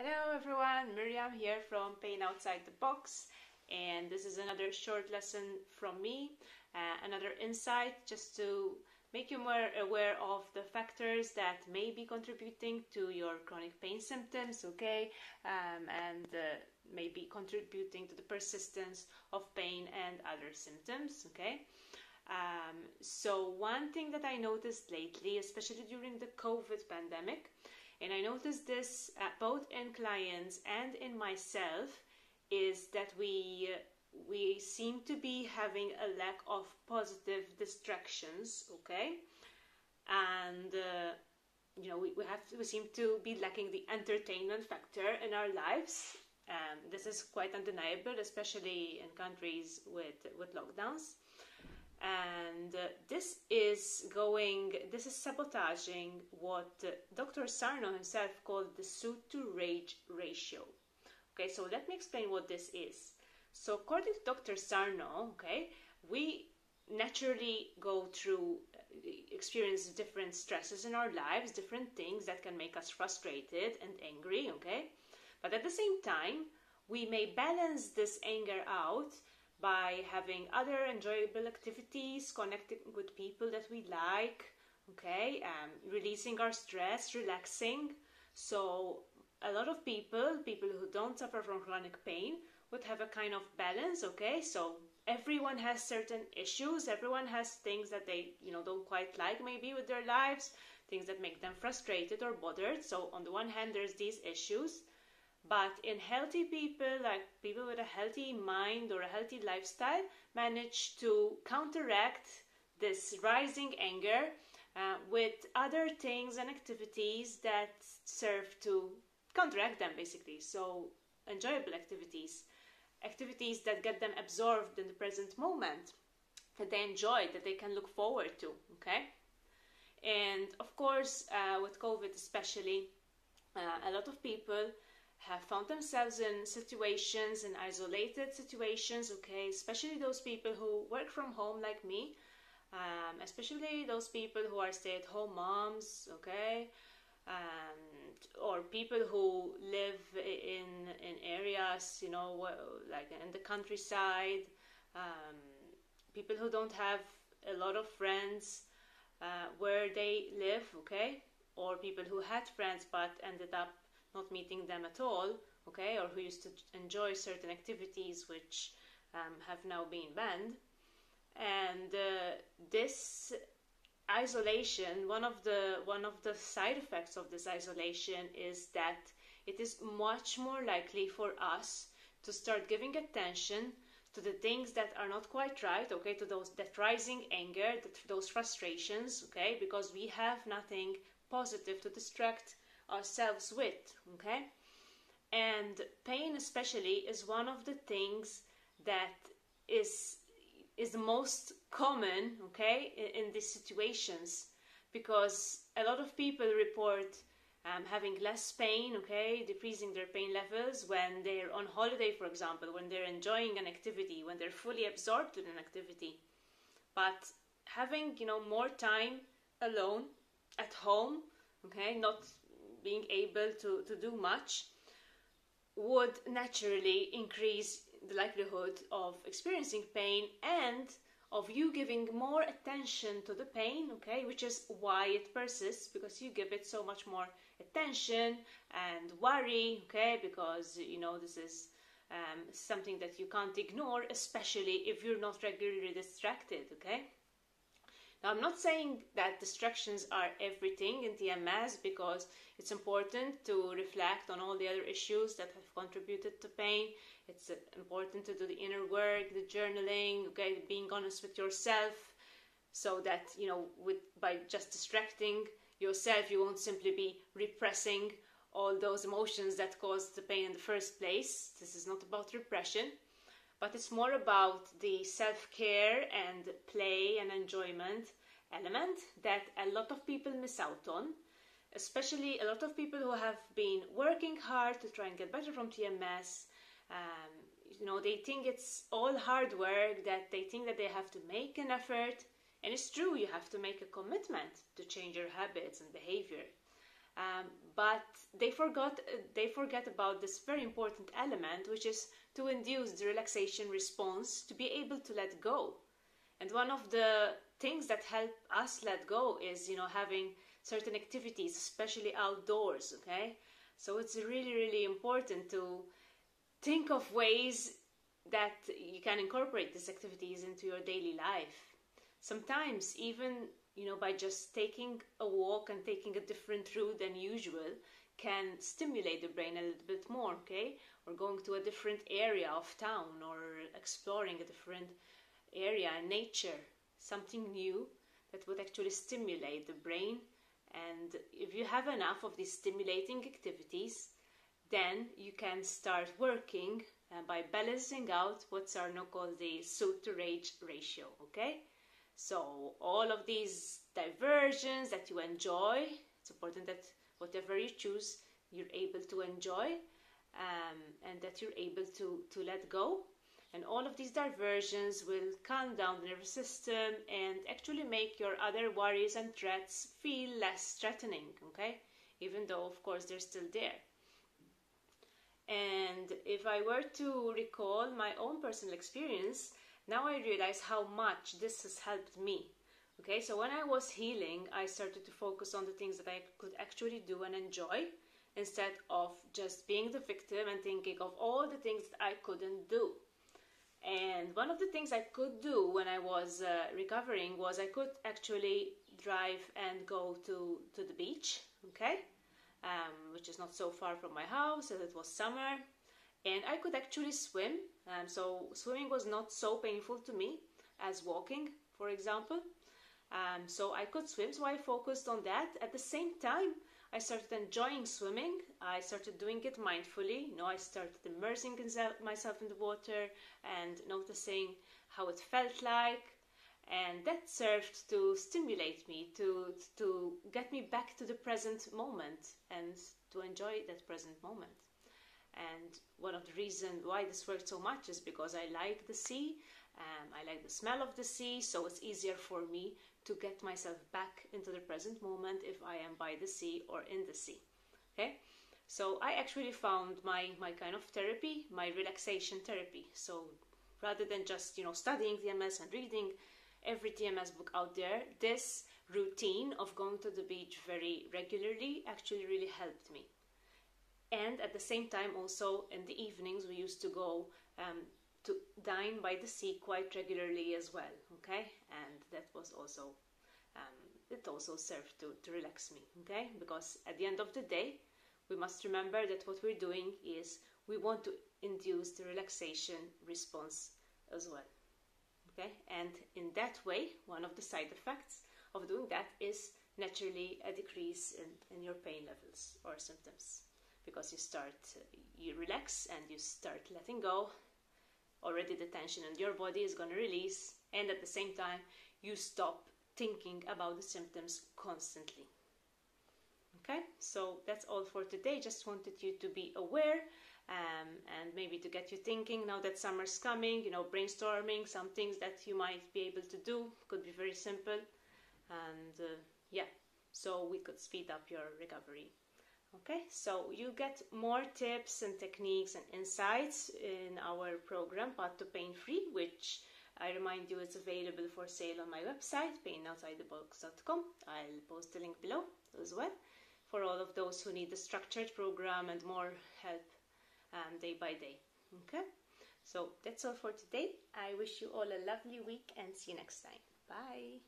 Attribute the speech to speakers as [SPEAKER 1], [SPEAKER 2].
[SPEAKER 1] Hello everyone, Miriam here from Pain Outside the Box, and this is another short lesson from me, another insight just to make you more aware of the factors that may be contributing to your chronic pain symptoms, okay, and may be contributing to the persistence of pain and other symptoms, okay. So one thing that I noticed lately, especially during the COVID pandemic, and I noticed this both in clients and in myself, is that we seem to be having a lack of positive distractions, okay, and we seem to be lacking the entertainment factor in our lives. This is quite undeniable, especially in countries with lockdowns. And this is sabotaging what Dr. Sarno himself called the Soothe to Rage ratio. Okay, so let me explain what this is. So according to Dr. Sarno, okay, we naturally go through, experience different stresses in our lives, different things that can make us frustrated and angry, okay? But at the same time, we may balance this anger out by having other enjoyable activities, connecting with people that we like, okay, releasing our stress, relaxing. So a lot of people who don't suffer from chronic pain would have a kind of balance, okay? So everyone has certain issues, everyone has things that they, don't quite like maybe with their lives, things that make them frustrated or bothered. So on the one hand, there's these issues. But in healthy people, like people with a healthy mind or a healthy lifestyle, manage to counteract this rising anger with other things and activities that serve to counteract them, basically. So enjoyable activities, activities that get them absorbed in the present moment, that they enjoy, that they can look forward to, okay? And of course, with COVID especially, a lot of people have found themselves in situations, in isolated situations, okay, especially those people who work from home like me, especially those people who are stay-at-home moms, okay, or people who live in areas, like in the countryside, people who don't have a lot of friends where they live, okay, or people who had friends but ended up not meeting them at all, okay, or who used to enjoy certain activities which have now been banned. And this isolation, one of the side effects of this isolation is that it is much more likely for us to start giving attention to the things that are not quite right, okay, to that rising anger, those frustrations, okay, because we have nothing positive to distract ourselves with, okay? And pain especially is one of the things that is the most common, okay, in these situations, because a lot of people report having less pain, okay, decreasing their pain levels when they're on holiday, for example, when they're enjoying an activity, when they're fully absorbed in an activity. But having, more time alone at home, okay, not being able to do much, would naturally increase the likelihood of experiencing pain and of you giving more attention to the pain, okay, which is why it persists, because you give it so much more attention and worry, okay, because this is something that you can't ignore, especially if you're not regularly distracted, okay. Now, I'm not saying that distractions are everything in TMS, because it's important to reflect on all the other issues that have contributed to pain. It's important to do the inner work, the journaling, okay, being honest with yourself, so that, by just distracting yourself, you won't simply be repressing all those emotions that caused the pain in the first place. This is not about repression, but it's more about the self-care and play and enjoyment element that a lot of people miss out on, especially a lot of people who have been working hard to try and get better from TMS. They think it's all hard work, that they think that they have to make an effort, and it's true, you have to make a commitment to change your habits and behavior. but they forget about this very important element, which is to induce the relaxation response to be able to let go. And one of the things that help us let go is, having certain activities, especially outdoors, okay? So it's really, really important to think of ways that you can incorporate these activities into your daily life. Sometimes even, by just taking a walk and taking a different route than usual can stimulate the brain a little bit more, okay? Or going to a different area of town, or exploring a different area in nature, something new that would actually stimulate the brain. And if you have enough of these stimulating activities, then you can start working by balancing out what Sarno called the Soothe to rage ratio, okay? So all of these diversions that you enjoy, it's important that whatever you choose, you're able to enjoy, and that you're able to let go. And all of these diversions will calm down the nervous system and actually make your other worries and threats feel less threatening, okay? Even though, of course, they're still there. And if I were to recall my own personal experience, now I realize how much this has helped me. Okay, so when I was healing, I started to focus on the things that I could actually do and enjoy, instead of just being the victim and thinking of all the things that I couldn't do. And one of the things I could do when I was recovering was I could actually drive and go to the beach, okay? Which is not so far from my house, as it was summer, and I could actually swim. So swimming was not so painful to me as walking, for example. So I could swim, so I focused on that. At the same time, I started enjoying swimming. I started doing it mindfully. I started immersing myself in the water and noticing how it felt like. And that served to stimulate me, to get me back to the present moment and to enjoy that present moment. And one of the reasons why this worked so much is because I like the sea, I like the smell of the sea, so it's easier for me to get myself back into the present moment if I am by the sea or in the sea. Okay? So I actually found my kind of therapy, my relaxation therapy. So rather than just, studying TMS and reading every TMS book out there, this routine of going to the beach very regularly actually really helped me. And at the same time, also in the evenings, we used to go to dine by the sea quite regularly as well, okay? And that was also, it also served to relax me, okay? Because at the end of the day, we must remember that what we're doing is we want to induce the relaxation response as well, okay? And in that way, one of the side effects of doing that is naturally a decrease in your pain levels or symptoms. Because you relax and you start letting go, already the tension in your body is going to release, and at the same time you stop thinking about the symptoms constantly. Okay, so that's all for today. Just wanted you to be aware and maybe to get you thinking now that summer's coming, brainstorming some things that you might be able to do. Could be very simple, and so we could speed up your recovery. Okay, so you get more tips and techniques and insights in our program, Path to Pain Free, which I remind you is available for sale on my website, painoutsidethebox.com. I'll post the link below as well for all of those who need the structured program and more help day by day. Okay, so that's all for today. I wish you all a lovely week and see you next time. Bye.